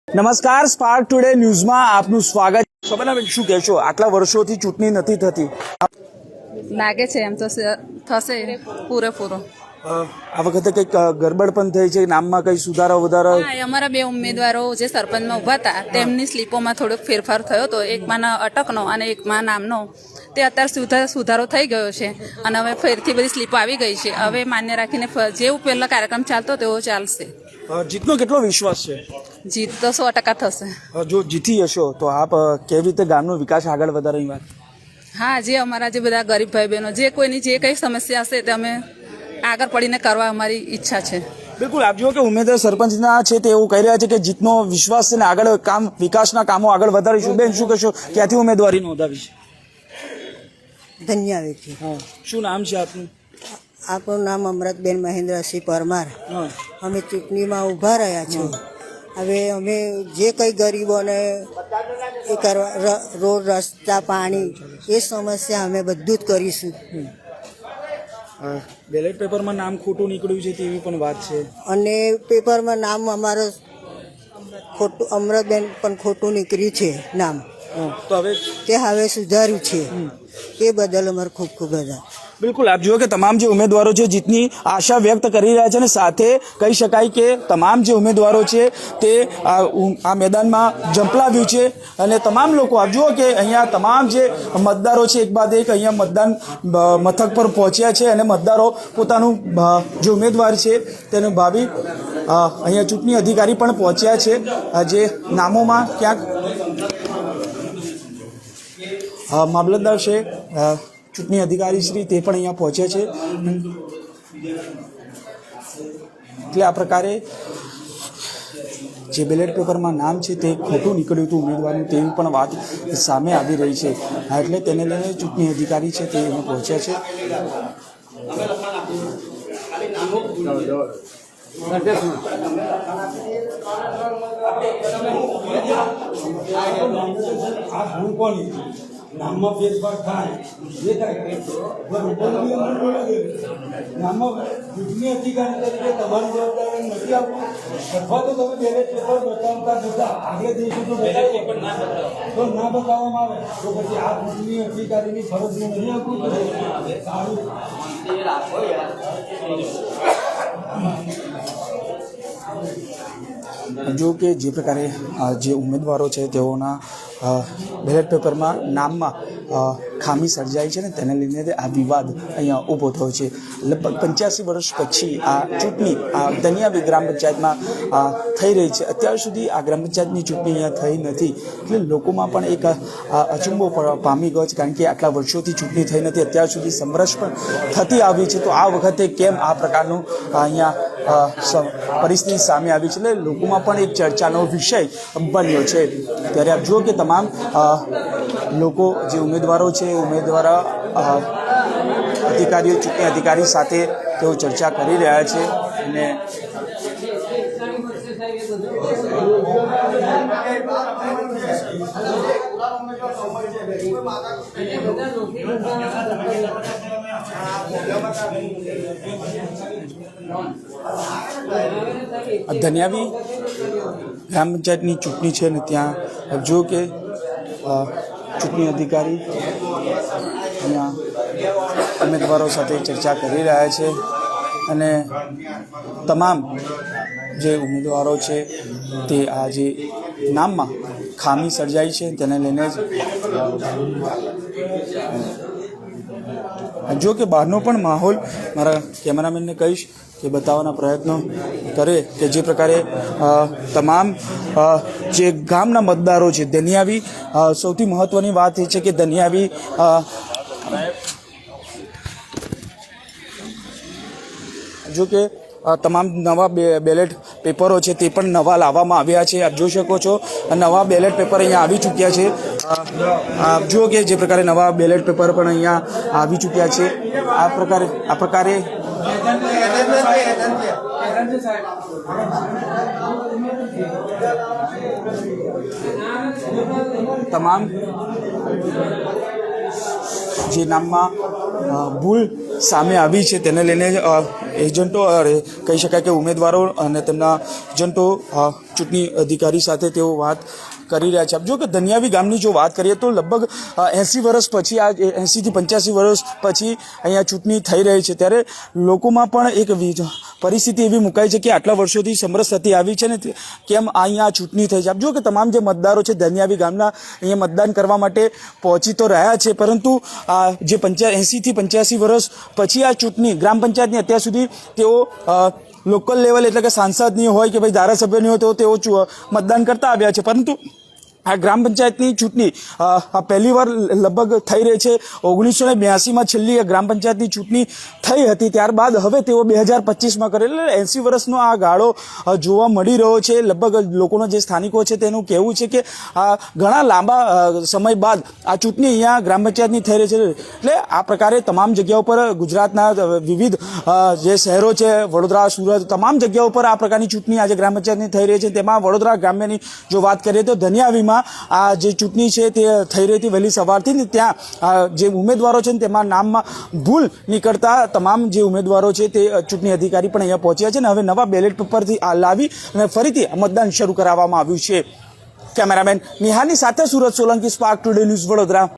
નમસ્કાર, spark today ન્યૂઝમાં આપનું સ્વાગત. શોભનાબેન, શું કહેશો? આટલા વર્ષોથી ચૂંટણી નથી થતી, લાગે છે એમ તો થશે પૂરેપૂરો. આ વખતે કંઈક ગરબડ પણ થઈ છે, નામમાં કંઈ સુધારો વધારો? હા, અમારા બે ઉમેદવારો જે સરપંચમાં ઊભા હતા તેમની સ્લીપોમાં થોડોક ફેરફાર થયો હતો, એકમાં અટકનો અને એકમાં નામનો. તે અત્યારે સુધારો થઈ ગયો છે અને હવે ફેરથી બધી સ્લીપો આવી ગઈ છે. હવે માન્ય રાખીને જેવું પહેલા કાર્યક્રમ ચાલતો તેવો ચાલશે. જીતનો કેટલો વિશ્વાસ છે? જીત તો 100% થશે. જો જીતી હશો તો આપ કેવી રીતે ગામનો વિકાસ આગળ વધારવાની વાત? હા, જે અમારા જે બધા ગરીબ ભાઈ બહેનો જે કોઈની જે કંઈ સમસ્યા હશે તે અમે આગળ પડીને કરવા અમારી ઈચ્છા છે. બિલકુલ, આપ જુઓ કે ઉમેદવાર સરપંચના છે તે એવું કહી રહ્યા છે કે જીતનો વિશ્વાસ છે ને આગળ વિકાસના કામો આગળ વધારીશું. બેન, શું કહેશો? ક્યાંથી ઉમેદવારી નોંધાવી છે? ધન્યાવેથી. હા, શું નામ છે આપનું? આપણું નામ અમૃતબેન મહેન્દ્રસિંહ પરમાર. અમે ચૂંટણીમાં ઊભા રહ્યા છીએ. હવે અમે જે કંઈ ગરીબોને એ કરવા રોડ રસ્તા પાણી એ સમસ્યા અમે બધું જ કરીશું. બેલેટ પેપરમાં નામ ખોટું નીકળ્યું છે તેવી પણ વાત છે. અને પેપરમાં નામ અમારું ખોટું અમૃતબેન પણ ખોટું નીકળ્યું છે નામ. તો હવે તે હવે સુધાર્યું છે. એ બદલ અમારો ખૂબ ખૂબ આભાર. બિલકુલ, આપ જુઓ કે તમામ જે ઉમેદવારો છે જીતની આશા વ્યક્ત કરી રહ્યા છે અને સાથે કહી શકાય કે તમામ જે ઉમેદવારો છે તે આ મેદાનમાં ઝંપલાવ્યું છે અને તમામ લોકો આપ જુઓ કે અહીંયા તમામ જે મતદારો છે એક બાદ એક અહીંયા મતદાન મથક પર પહોંચ્યા છે અને મતદારો પોતાનું જે ઉમેદવાર છે તેનું ભાવિ અહીંયા ચૂંટણી અધિકારી પણ પહોંચ્યા છે. જે નામોમાં ક્યાંક મામલતદાર છે, ચૂંટણી અધિકારી શ્રી તે પણ અહીંયા પહોંચ્યા છે. એટલે આ પ્રકારે જે બેલેટ પેપરમાં નામ છે તે ખોટું નીકળ્યું હતું ઉમેદવારનું તેવી પણ વાત સામે આવી રહી છે. એટલે તેને લઈને ચૂંટણી અધિકારી છે તે અહીંયા પહોંચ્યા છે. નામમાં ફેરફાર થાય જે થાય નામમાં ચૂંટણી અધિકારી તરીકે તમારી જવાબદારી નથી આપવું અથવા તો તમે બેલેટ પેપર બતાવતા જતા આગળ જઈશું તો ના બતાવવામાં આવે તો પછી આ ચૂંટણી અધિકારીની ફરજ નહીં આપવું સારું. જો કે જે પ્રકારે જે ઉમેદવારો છે તેઓના બેલેટ પેપરમાં નામમાં ખામી સર્જાઈ છે ને તેને લઈને આ વિવાદ અહીંયા ઊભો થયો છે. લગભગ 85 વર્ષ પછી આ ચૂંટણી ધનિયાવી ગ્રામ પંચાયતમાં થઈ રહી છે. અત્યાર સુધી આ ગ્રામ પંચાયતની ચૂંટણી અહીંયા થઈ નથી એટલે લોકોમાં પણ એક અચંબો પામી ગયો છે કારણ કે આટલા વર્ષોથી ચૂંટણી થઈ નથી, અત્યાર સુધી સમરસ પણ થતી આવી છે. તો આ વખતે કેમ આ પ્રકારનું અહીંયા પરિસ્થિતિ સામે આવી છે એટલે લોકોમાં પણ એક ચર્ચાનો વિષય બન્યો છે. ત્યારે આપ જુઓ કે તમામ લોકો જે ઉમેદવારો છે ઉમેદવાર અધિકારીઓ ચૂંટણી અધિકારી સાથે તેઓ ચર્ચા કરી રહ્યા છે અને ધન્યાવી ગ્રામ પંચાયતની ચૂંટણી છે ને ત્યાં જો કે ચૂંટણી અધિકારી અહીંયા ઉમેદવારો સાથે ચર્ચા કરી રહ્યા છે અને તમામ જે ઉમેદવારો છે તે આ જે નામમાં ખામી સર્જાઈ છે તેને લઈને જ જો કે બહારનો પણ માહોલ મારા કેમેરામેનને કહીશ કે બતાવવાના પ્રયત્નો કરે કે જે પ્રકારે તમામ જે ગામના મતદારો છે ધનિયાવી સૌથી મહત્ત્વની વાત એ છે કે ધનિયાવી જો કે તમામ નવા બેલેટ પેપરો છે તે પણ નવા લાવવામાં આવ્યા છે. આપ જોઈ શકો છો નવા બેલેટ પેપર અહીંયા આવી ચૂક્યા છે. આપ જુઓ કે જે પ્રકારે નવા બેલેટ પેપર પણ અહીંયા આવી ચૂક્યા છે. આ પ્રકારે તમામ જે નામમાં ભૂલ સામે આવી છે તેને લઈને એજન્ટો કહી શકાય કે ઉમેદવારો અને તેમના એજન્ટો ચૂંટણી અધિકારી સાથે તેઓ વાત કરી રહ્યા છે. આપ જો કે ધનિયાવી ગામની જો વાત કરીએ તો લગભગ 80 વર્ષ પછી આ 80 થી 85 વર્ષ પછી અહીંયા ચૂંટણી થઈ રહી છે, ત્યારે લોકોમાં પણ એક પરિસ્થિતિ એવી મુકાઈ છે કે આટલા વર્ષોથી સમરસ થતી આવી છે ને કેમ અહીંયા ચૂંટણી થઈ છે. આપ જો કે તમામ જે મતદારો છે ધનિયાવી ગામના અહીંયા મતદાન કરવા માટે પહોંચી તો રહ્યા છે, પરંતુ જે 80 થી 85 વર્ષ પછી આ ચૂંટણી ગ્રામ પંચાયતની અત્યાર સુધી તેઓ લોકલ લેવલ એટલે કે સાંસદની હોય કે ભાઈ ધારાસભ્યની હોય તો તેઓ મતદાન કરતા આવ્યા છે, પરંતુ આ ગ્રામ પંચાયતની ચૂંટણી પહેલી વાર લગભગ થઈ રહી છે. 1982માં છેલ્લી ગ્રામ પંચાયતની ચૂંટણી થઈ હતી, ત્યારબાદ હવે તેઓ 2025માં કરે, એટલે 80 વર્ષનો આ ગાળો જોવા મળી રહ્યો છે. લગભગ લોકોના જે સ્થાનિકો છે તેનું કહેવું છે કે ઘણા લાંબા સમય બાદ આ ચૂંટણી અહીંયા ગ્રામ પંચાયતની થઈ રહી છે. એટલે આ પ્રકારે તમામ જગ્યાઓ પર ગુજરાતના વિવિધ જે શહેરો છે, વડોદરા, સુરત, તમામ જગ્યાઓ પર આ પ્રકારની ચૂંટણી આજે ગ્રામ પંચાયતની થઈ રહી છે. તેમાં વડોદરા ગ્રામ્યની જો વાત કરીએ તો ધનિયાવીમાં આ જે ચૂંટણી છે તે થઈ રહી હતી વહેલી સવારથી ને ત્યાં જે ઉમેદવારો છે તેમાં નામમાં ભૂલ નીકળતા તમામ જે ઉમેદવારો છે તે ચૂંટણી અધિકારી પણ અહીંયા પહોંચ્યા છે અને હવે નવા બેલેટ પેપરથી લાવી અને ફરીથી મતદાન શરૂ કરાવવામાં આવ્યું છે. કેમેરામેન નિહાલની સાથે Surat Solanki, spark today news, Vadodara.